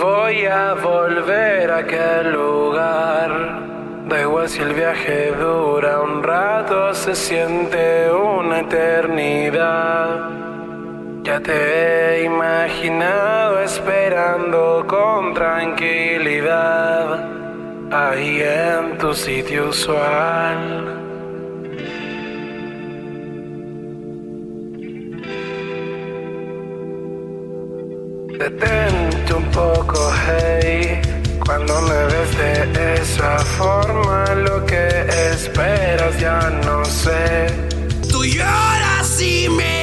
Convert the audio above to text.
Voy a volver a aquel lugar. Da igual si el viaje dura un rato, se siente una eternidad. Ya te he imaginado esperando con tranquilidad, ahí en tu sitio usual. Detente un poco, hey, cuando me ves de esa forma, lo que esperas ya no sé. Tú lloras y me